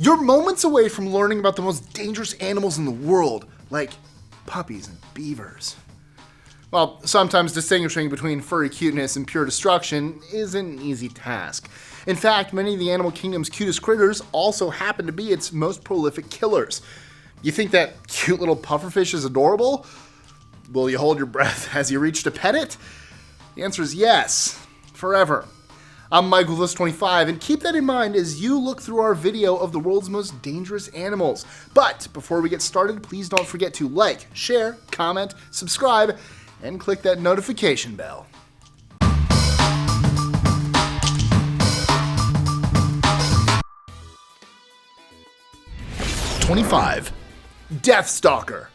You're moments away from learning about the most dangerous animals in the world, like puppies and beavers. Well, sometimes distinguishing between furry cuteness and pure destruction isn't an easy task. In fact, many of the animal kingdom's cutest critters also happen to be its most prolific killers. You think that cute little pufferfish is adorable? Will you hold your breath as you reach to pet it? The answer is yes, forever. I'm Michael25, and keep that in mind as you look through our video of the world's most dangerous animals. But before we get started, please don't forget to like, share, comment, subscribe, and click that notification bell. 25. Death Stalker.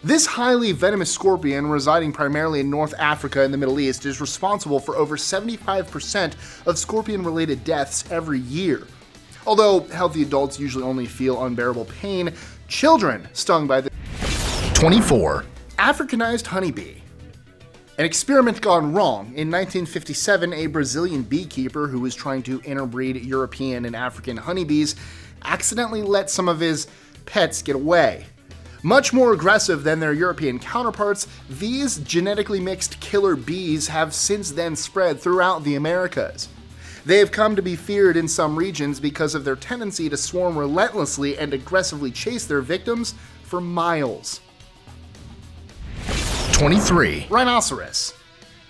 This highly venomous scorpion, residing primarily in North Africa and the Middle East, is responsible for over 75% of scorpion-related deaths every year. Although healthy adults usually only feel unbearable pain, children stung by the 24. Africanized Honey Bee. An experiment gone wrong. In 1957, a Brazilian beekeeper who was trying to interbreed European and African honeybees accidentally let some of his pets get away. Much more aggressive than their European counterparts, these genetically mixed killer bees have since then spread throughout the Americas. They have come to be feared in some regions because of their tendency to swarm relentlessly and aggressively chase their victims for miles. 23. Rhinoceros.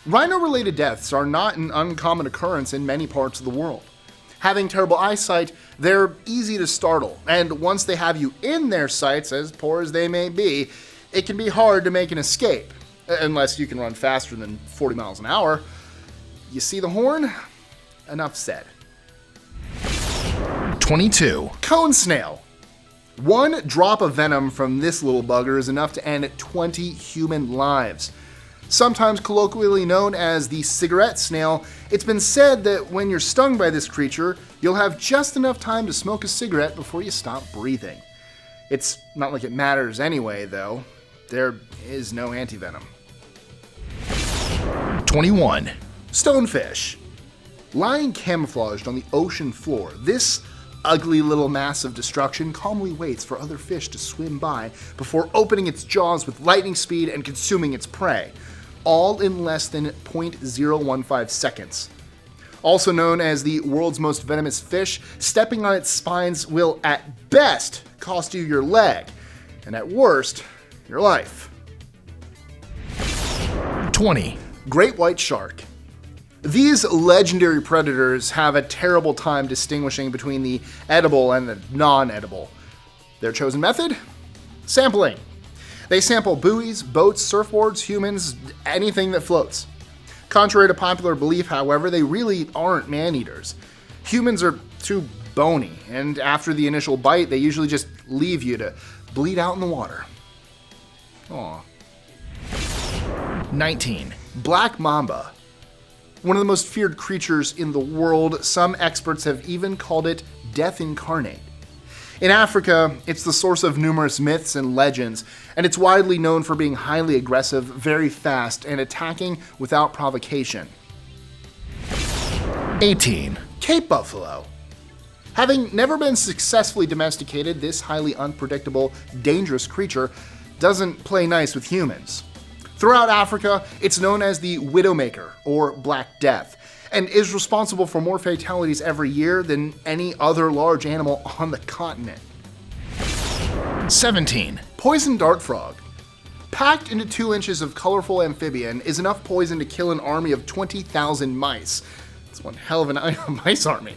Rhino-related deaths are not an uncommon occurrence in many parts of the world. Having terrible eyesight, they're easy to startle, and once they have you in their sights, as poor as they may be, it can be hard to make an escape, unless you can run faster than 40 miles an hour. You see the horn? Enough said. 22. Cone snail. One drop of venom from this little bugger is enough to end 20 human lives. Sometimes colloquially known as the cigarette snail, it's been said that when you're stung by this creature, you'll have just enough time to smoke a cigarette before you stop breathing. It's not like it matters anyway, though. There is no antivenom. 21. Stonefish. Lying camouflaged on the ocean floor, this ugly little mass of destruction calmly waits for other fish to swim by before opening its jaws with lightning speed and consuming its prey, all in less than 0.015 seconds. Also known as the world's most venomous fish, stepping on its spines will at best cost you your leg, and at worst, your life. 20. Great white shark. These legendary predators have a terrible time distinguishing between the edible and the non-edible. Their chosen method? Sampling. They sample buoys, boats, surfboards, humans, anything that floats. Contrary to popular belief, however, they really aren't man-eaters. Humans are too bony, and after the initial bite, they usually just leave you to bleed out in the water. Aw. 19. Black Mamba. One of the most feared creatures in the world, some experts have even called it death incarnate. In Africa, it's the source of numerous myths and legends, and it's widely known for being highly aggressive, very fast, and attacking without provocation. 18. Cape buffalo. Having never been successfully domesticated, this highly unpredictable, dangerous creature doesn't play nice with humans. Throughout Africa, it's known as the Widowmaker, or Black Death, and is responsible for more fatalities every year than any other large animal on the continent. 17. Poison dart frog. Packed into 2 inches of colorful amphibian is enough poison to kill an army of 20,000 mice. That's one hell of a mice army.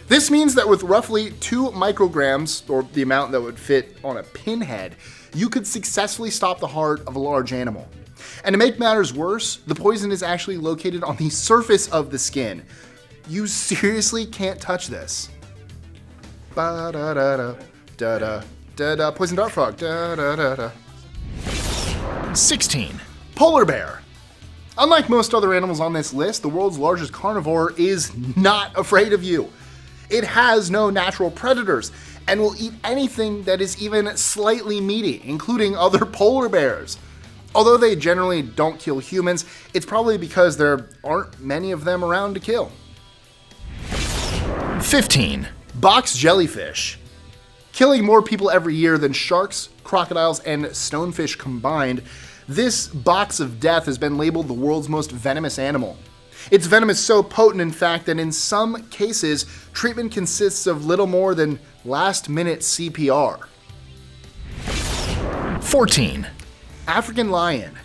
This means that with roughly 2 micrograms, or the amount that would fit on a pinhead, you could successfully stop the heart of a large animal. And to make matters worse, the poison is actually located on the surface of the skin. You seriously can't touch this. Ba-da-da-da, poison dart frog. Da-da-da-da. 16. Polar bear. Unlike most other animals on this list, the world's largest carnivore is not afraid of you. It has no natural predators and will eat anything that is even slightly meaty, including other polar bears. Although they generally don't kill humans, it's probably because there aren't many of them around to kill. 15. Box jellyfish. Killing more people every year than sharks, crocodiles, and stonefish combined, this box of death has been labeled the world's most venomous animal. Its venom is so potent, in fact, that in some cases, treatment consists of little more than last-minute CPR. 14. African lion.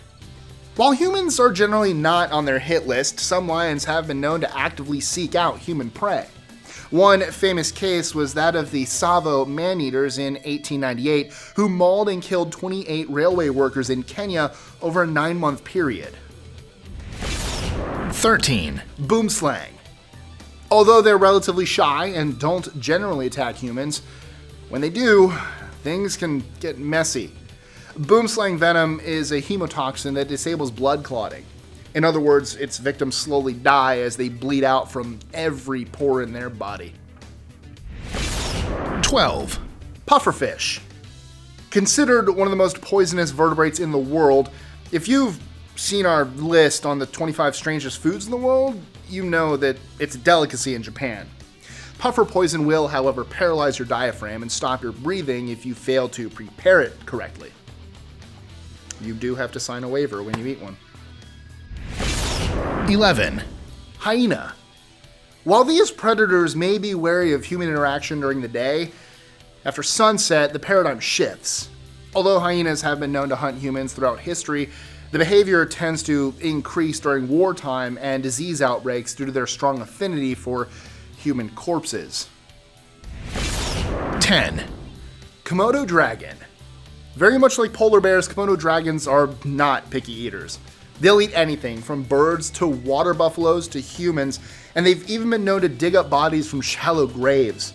While humans are generally not on their hit list, some lions have been known to actively seek out human prey. One famous case was that of the Tsavo man-eaters in 1898, who mauled and killed 28 railway workers in Kenya over a 9-month period. 13. Boomslang. Although they're relatively shy and don't generally attack humans, when they do, things can get messy. Boomslang venom is a hemotoxin that disables blood clotting. In other words, its victims slowly die as they bleed out from every pore in their body. 12. Pufferfish. Considered one of the most poisonous vertebrates in the world, if you've seen our list on the 25 strangest foods in the world, you know that it's a delicacy in Japan. Puffer poison will, however, paralyze your diaphragm and stop your breathing if you fail to prepare it correctly. You do have to sign a waiver when you eat one. 11. Hyena. While these predators may be wary of human interaction during the day, after sunset, the paradigm shifts. Although hyenas have been known to hunt humans throughout history, the behavior tends to increase during wartime and disease outbreaks due to their strong affinity for human corpses. 10. Komodo Dragon. Very much like polar bears, Komodo dragons are not picky eaters. They'll eat anything, from birds to water buffaloes to humans, and they've even been known to dig up bodies from shallow graves.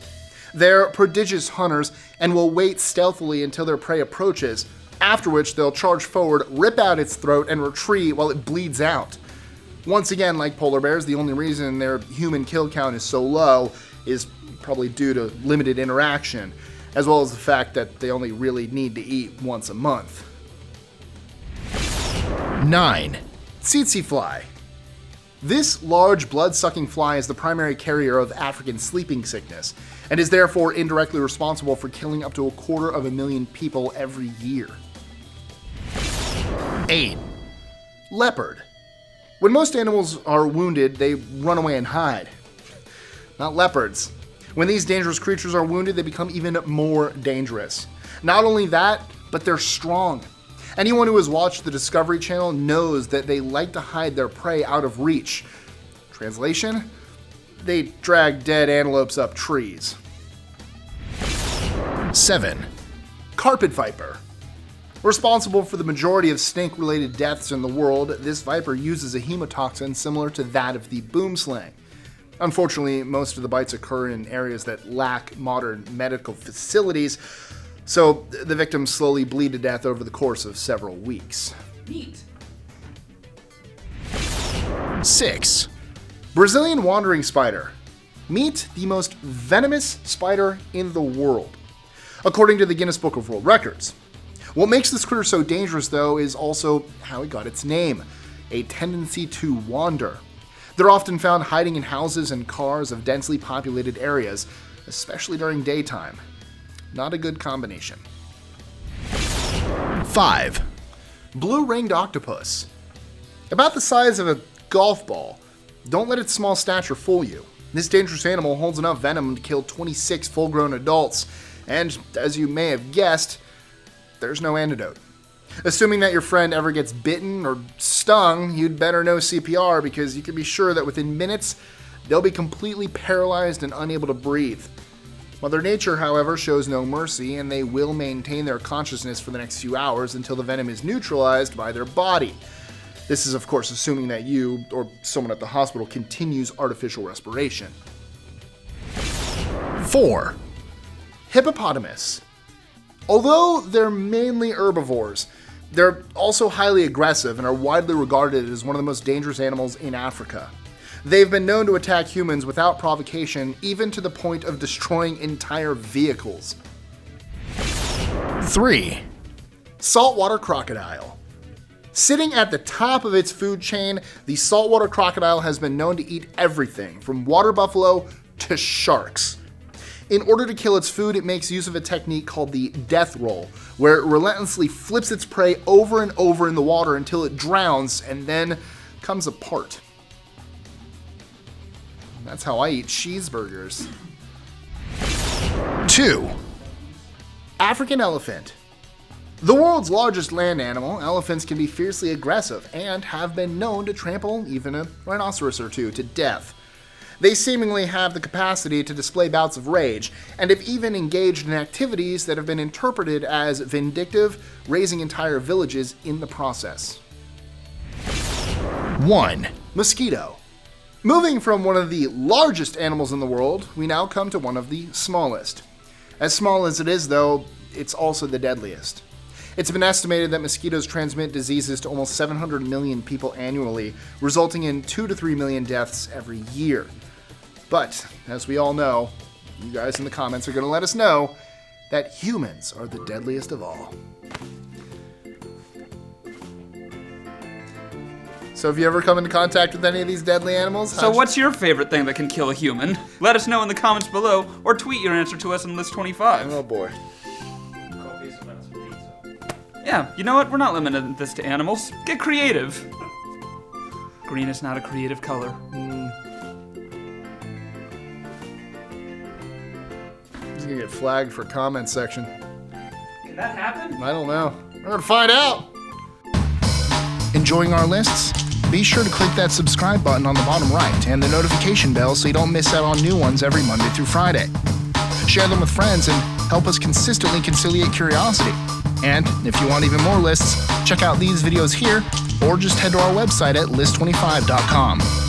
They're prodigious hunters and will wait stealthily until their prey approaches, after which they'll charge forward, rip out its throat, and retreat while it bleeds out. Once again, like polar bears, the only reason their human kill count is so low is probably due to limited interaction, as well as the fact that they only really need to eat once a month. 9. Tsetse Fly. This large blood-sucking fly is the primary carrier of African sleeping sickness, and is therefore indirectly responsible for killing up to 250,000 people every year. 8. Leopard. When most animals are wounded, they run away and hide. Not leopards. When these dangerous creatures are wounded, they become even more dangerous. Not only that, but they're strong. Anyone who has watched the Discovery Channel knows that they like to hide their prey out of reach. Translation? They drag dead antelopes up trees. 7. Carpet viper. Responsible for the majority of snake-related deaths in the world, this viper uses a hemotoxin similar to that of the boomslang. Unfortunately, most of the bites occur in areas that lack modern medical facilities, so the victims slowly bleed to death over the course of several weeks. Neat. 6. Brazilian wandering spider. Meet the most venomous spider in the world, according to the Guinness Book of World Records. What makes this critter so dangerous, though, is also how it got its name, a tendency to wander. They're often found hiding in houses and cars of densely populated areas, especially during daytime. Not a good combination. 5. Blue-ringed octopus. About the size of a golf ball. Don't let its small stature fool you. This dangerous animal holds enough venom to kill 26 full-grown adults, and as you may have guessed, there's no antidote. Assuming that your friend ever gets bitten or stung, you'd better know CPR, because you can be sure that within minutes, they'll be completely paralyzed and unable to breathe. Mother Nature, however, shows no mercy, and they will maintain their consciousness for the next few hours until the venom is neutralized by their body. This is, of course, assuming that you or someone at the hospital continues artificial respiration. 4. Hippopotamus. Although they're mainly herbivores, they're also highly aggressive and are widely regarded as one of the most dangerous animals in Africa. They've been known to attack humans without provocation, even to the point of destroying entire vehicles. 3. Saltwater Crocodile. Sitting at the top of its food chain, the saltwater crocodile has been known to eat everything from water buffalo to sharks. In order to kill its food, it makes use of a technique called the death roll, where it relentlessly flips its prey over and over in the water until it drowns and then comes apart. That's how I eat cheeseburgers. 2. African elephant. The world's largest land animal, elephants can be fiercely aggressive and have been known to trample even a rhinoceros or two to death. They seemingly have the capacity to display bouts of rage, and have even engaged in activities that have been interpreted as vindictive, raising entire villages in the process. 1. Mosquito. Moving from one of the largest animals in the world, we now come to one of the smallest. As small as it is, though, it's also the deadliest. It's been estimated that mosquitoes transmit diseases to almost 700 million people annually, resulting in 2 to 3 million deaths every year. But, as we all know, you guys in the comments are going to let us know that humans are the deadliest of all. So have you ever come into contact with any of these deadly animals? So what's your favorite thing that can kill a human? Let us know in the comments below, or tweet your answer to us on List 25. Oh boy. Yeah, you know what? We're not limiting this to animals. Get creative. Green is not a creative color. He's gonna get flagged for comment section. Can that happen? I don't know. We're gonna find out. Enjoying our lists? Be sure to click that subscribe button on the bottom right and the notification bell so you don't miss out on new ones every Monday through Friday. Share them with friends and help us consistently conciliate curiosity. And if you want even more lists, check out these videos here or just head to our website at list25.com.